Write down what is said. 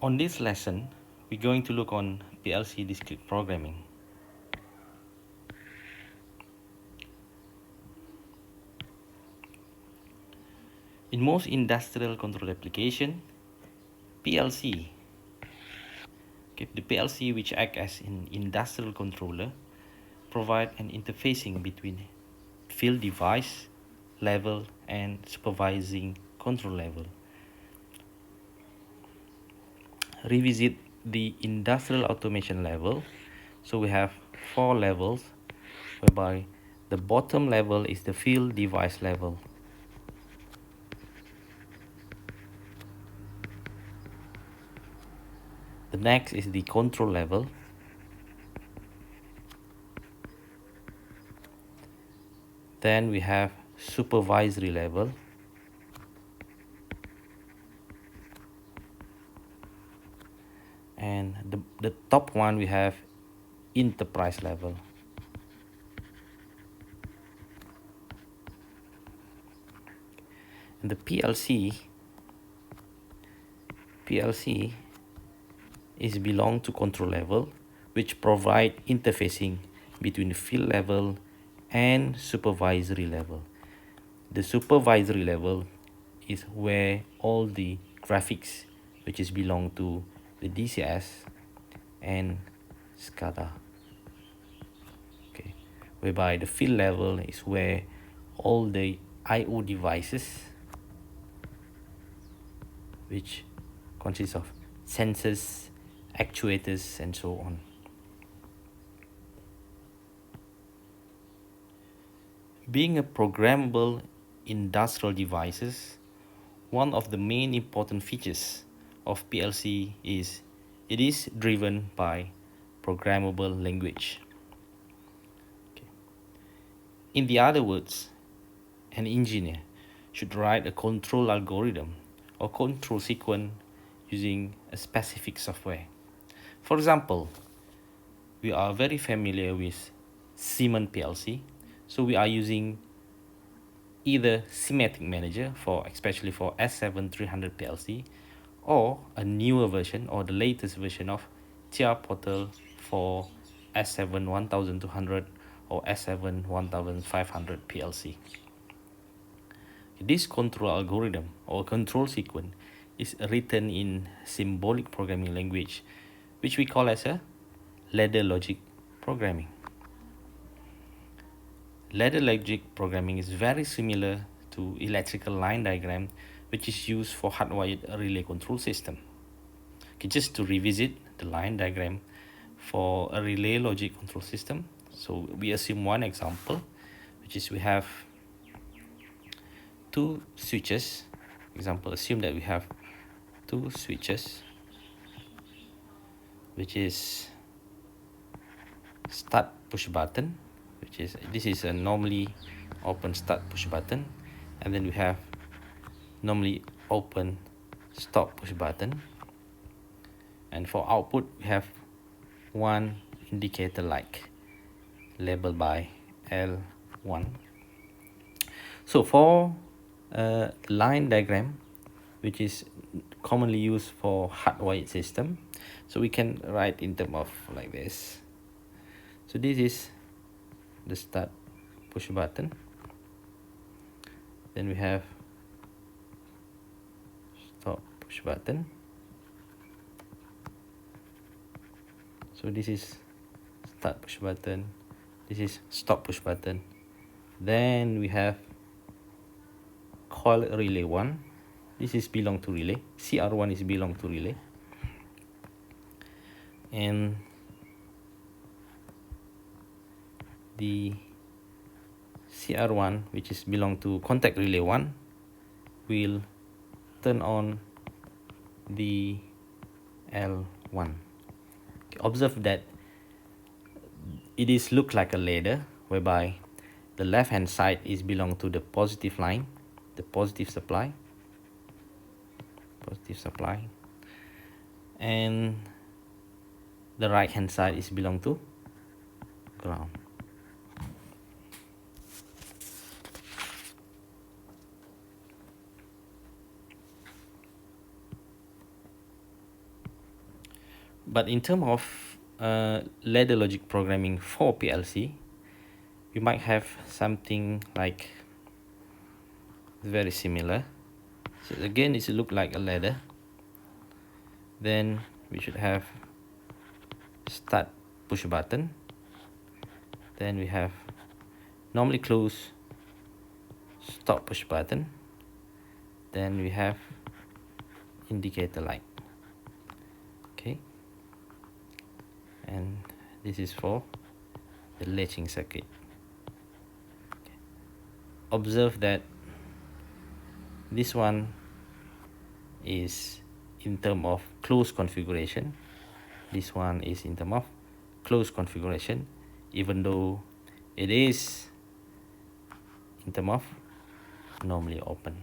On this lesson, we're going to look on PLC discrete programming. In most industrial control application, PLC, the PLC which act as an industrial controller, provide an interfacing between field device level and supervising control level. Revisit the industrial automation level. So we have 4 levels, whereby the bottom level is the field device level. The next is the control level. Then we have supervisory level. And the top one we have enterprise level. And the PLC is belong to control level, which provide interfacing between the field level and supervisory level. The supervisory level is where all the graphics which is belong to the DCS and SCADA. Okay, whereby the field level is where all the I/O devices, which consists of sensors, actuators, and so on. Being a programmable industrial devices, one of the main important features of PLC is it is driven by programmable language. Okay. In the other words, an engineer should write a control algorithm or control sequence using a specific software. For example, we are very familiar with Siemens PLC, so we are using either Semantic Manager for especially for S7300 PLC, or a newer version or the latest version of TIA Portal for S7 1200 or S7 1500 PLC. This control algorithm or control sequence is written in symbolic programming language, which we call as a ladder logic programming. Ladder logic programming is very similar to electrical line diagram, which is used for hardwired relay control system. Okay, just to revisit the line diagram for a relay logic control system. So we assume one example, which is we have two switches. Example, assume that we have two switches, which is start push button, which is this is a normally open start push button, and then we have normally open stop push button. And for output, we have one indicator like labeled by L1. So for line diagram, which is commonly used for hardwired system, so we can write in terms of like this. So this is the start push button. Then we have stop push button. So this is start push button. This is stop push button. Then we have coil relay 1. This is belong to relay. CR1 is belong to relay. And the CR1, which is belong to contact relay 1, will turn on the L1. Okay, observe that it is look like a ladder, whereby the left hand side is belong to the positive line, the positive supply, and the right hand side is belong to ground. But in terms of ladder logic programming for PLC, we might have something like very similar. So again, it look like a ladder. Then we should have start push button. Then we have normally close stop push button. Then we have indicator light. Okay, and this is for the latching circuit. Okay. Observe that this one is in terms of closed configuration. This one is in terms of closed configuration, even though it is in terms of normally open.